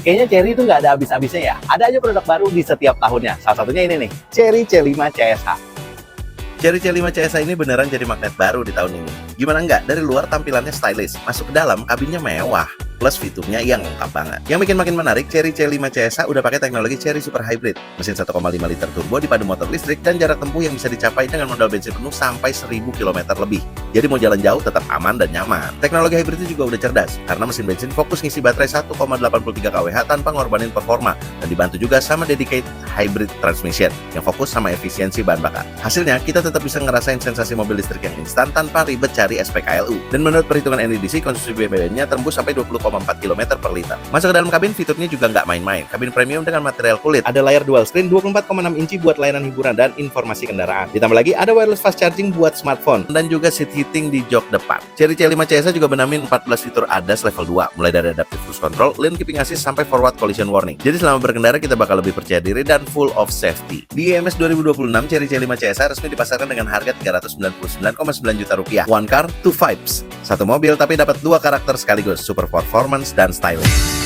Kayaknya Chery itu nggak ada habis-habisnya ya. Ada aja produk baru di setiap tahunnya. Salah satunya ini nih, Chery C5 CSH. Chery C5 CSH ini beneran jadi magnet baru di tahun ini. Gimana enggak, dari luar tampilannya stylish, masuk ke dalam kabinnya mewah, plus fiturnya yang lengkap banget. Yang bikin makin menarik, Chery C5 CSH udah pakai teknologi Chery Super Hybrid, mesin 1,5 liter turbo dipadu motor listrik dan jarak tempuh yang bisa dicapai dengan modal bensin penuh sampai 1000 km lebih. Jadi mau jalan jauh tetap aman dan nyaman. Teknologi hybrid itu juga udah cerdas, karena mesin bensin fokus ngisi baterai 1,83 kWh tanpa ngorbanin performa, dan dibantu juga sama dedicated hybrid transmission yang fokus sama efisiensi bahan bakar. Hasilnya, kita tetap bisa ngerasain sensasi mobil listrik yang instan tanpa ribet cari SPKLU. Dan menurut perhitungan NEDC, konsumsi BBM-nya tembus sampai 20,4 km per liter. Masuk ke dalam kabin, fiturnya juga nggak main-main. Kabin premium dengan material kulit. Ada layar dual screen 24,6 inci buat layanan hiburan dan informasi kendaraan. Ditambah lagi ada wireless fast charging buat smartphone dan juga seat heating di jok depan. Chery C5 CSH juga menamin 14 fitur ADAS level 2, mulai dari adaptive cruise control, lane keeping assist sampai forward collision warning. Jadi selama berkendara kita bakal lebih percaya diri dan full of safety. Di IMS 2026, Chery C5 CSH resmi dipasarkan dengan harga Rp399,9 juta. One car, two vibes. Satu mobil tapi dapat dua karakter sekaligus, super performance dan stylish.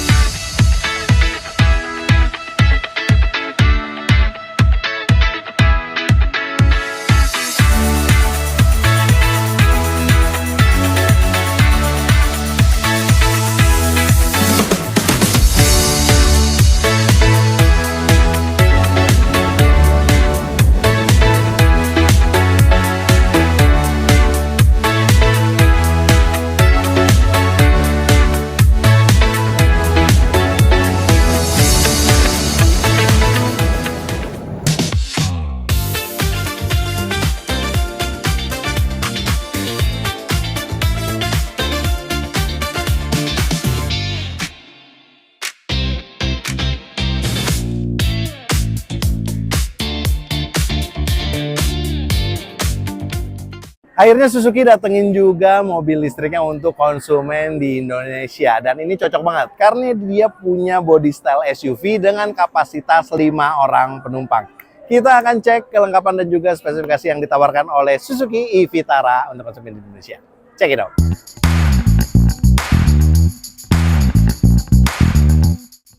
Akhirnya Suzuki datengin juga mobil listriknya untuk konsumen di Indonesia. Dan ini cocok banget karena dia punya body style SUV dengan kapasitas 5 orang penumpang. Kita akan cek kelengkapan dan juga spesifikasi yang ditawarkan oleh Suzuki e-Vitara untuk konsumen di Indonesia. Check it out.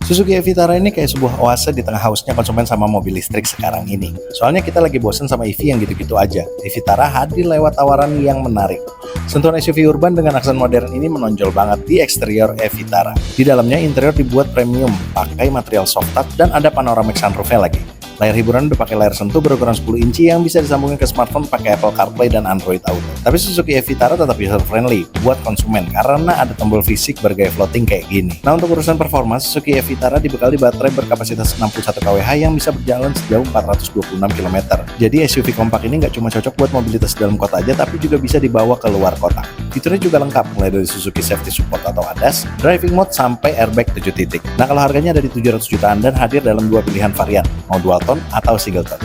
Suzuki e-Vitara ini kayak sebuah oase di tengah hausnya konsumen sama mobil listrik sekarang ini. Soalnya kita lagi bosen sama EV yang gitu-gitu aja. e-Vitara hadir lewat tawaran yang menarik. Sentuhan SUV urban dengan aksen modern ini menonjol banget di eksterior e-Vitara. Di dalamnya interior dibuat premium, pakai material soft touch dan ada panoramic sunroof-nya lagi. Layar hiburan udah pakai layar sentuh berukuran 10 inci yang bisa disambungin ke smartphone pakai Apple CarPlay dan Android Auto. Tapi Suzuki e-Vitara tetap user friendly buat konsumen karena ada tombol fisik bergaya floating kayak gini. Nah, untuk urusan performa, Suzuki e-Vitara dibekali baterai berkapasitas 61 kWh yang bisa berjalan sejauh 426 km. Jadi SUV kompak ini nggak cuma cocok buat mobilitas dalam kota aja, tapi juga bisa dibawa ke luar kota. Fiturnya juga lengkap, mulai dari Suzuki Safety Support atau ADAS, Driving Mode sampai airbag 7 titik. Nah, kalau harganya dari 700 jutaan dan hadir dalam dua pilihan varian, mau dual tone atau single tone.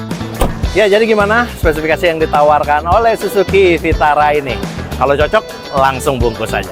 Ya, jadi gimana spesifikasi yang ditawarkan oleh Suzuki Vitara ini? Kalau cocok, langsung bungkus aja.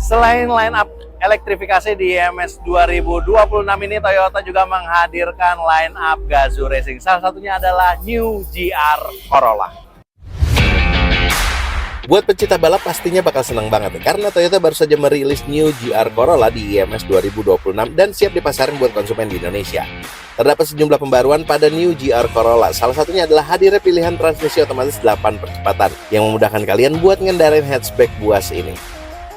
Selain line up elektrifikasi di IMS 2026 ini Toyota juga menghadirkan line up Gazoo Racing. Salah satunya adalah New GR Corolla. Buat pecinta balap pastinya bakal senang banget karena Toyota baru saja merilis New GR Corolla di IMS 2026 dan siap dipasarin buat konsumen di Indonesia. Terdapat sejumlah pembaruan pada New GR Corolla, salah satunya adalah hadirnya pilihan transmisi otomatis 8 percepatan yang memudahkan kalian buat ngendarain hatchback buas ini.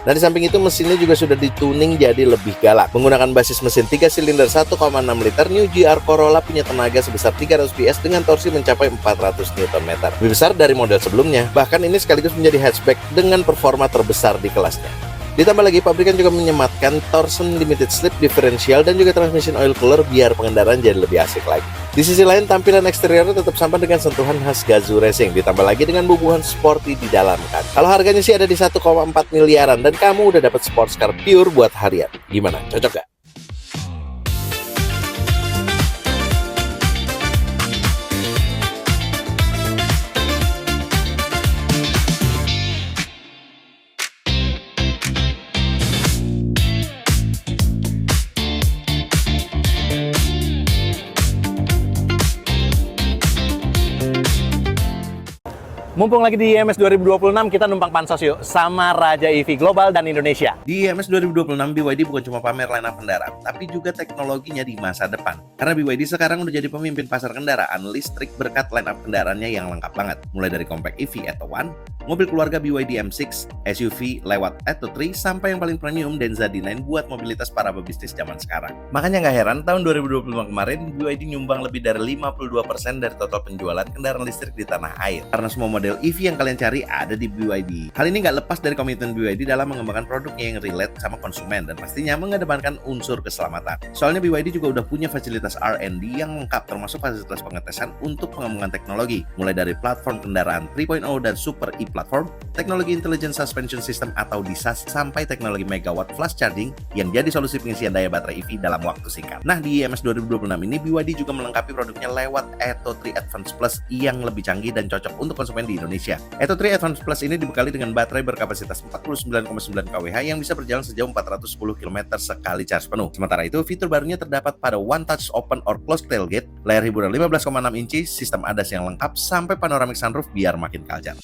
Nah, di samping itu mesinnya juga sudah dituning jadi lebih galak. Menggunakan basis mesin 3 silinder 1,6 liter, New GR Corolla punya tenaga sebesar 300 PS dengan torsi mencapai 400 Nm. Lebih besar dari model sebelumnya, bahkan ini sekaligus menjadi hatchback dengan performa terbesar di kelasnya. Ditambah lagi, pabrikan juga menyematkan torsen limited slip differential dan juga transmission oil cooler biar pengendaraan jadi lebih asik lagi. Di sisi lain, tampilan eksteriornya tetap sama dengan sentuhan khas Gazoo Racing, ditambah lagi dengan bubuhan sporty di dalam kan. Kalau harganya sih ada di 1,4 miliaran dan kamu udah dapat sports car pure buat harian. Gimana? Cocok gak? Mumpung lagi di IMS 2026, kita numpang pansos yuk sama Raja EV Global dan Indonesia. Di IMS 2026, BYD bukan cuma pamer line up kendaraan, tapi juga teknologinya di masa depan. Karena BYD sekarang udah jadi pemimpin pasar kendaraan listrik berkat line up kendaraannya yang lengkap banget. Mulai dari compact EV Atto One, mobil keluarga BYD M6, SUV lewat Atto 3, sampai yang paling premium Denza D9 buat mobilitas para pebisnis zaman sekarang. Makanya nggak heran, tahun 2025 kemarin, BYD nyumbang lebih dari 52% dari total penjualan kendaraan listrik di tanah air. Karena semua model EV yang kalian cari ada di BYD. Hal ini nggak lepas dari komitmen BYD dalam mengembangkan produknya yang relate sama konsumen dan pastinya mengedepankan unsur keselamatan. Soalnya BYD juga udah punya fasilitas R&D yang lengkap termasuk fasilitas pengetesan untuk pengembangan teknologi, mulai dari platform kendaraan 3.0 dan Super E-Platform, teknologi Intelligent Suspension System atau DISAS, sampai teknologi megawatt flash charging yang jadi solusi pengisian daya baterai EV dalam waktu singkat. Nah, di IMS 2026 ini BYD juga melengkapi produknya lewat Atto 3 Advance Plus yang lebih canggih dan cocok untuk konsumen di Indonesia. Atto 3 Advance Plus ini dibekali dengan baterai berkapasitas 49,9 kWh yang bisa berjalan sejauh 410 km sekali charge penuh. Sementara itu, fitur barunya terdapat pada One Touch Open or Close Tailgate, layar hiburan 15,6 inci, sistem ADAS yang lengkap, sampai panoramic sunroof biar makin kaljan.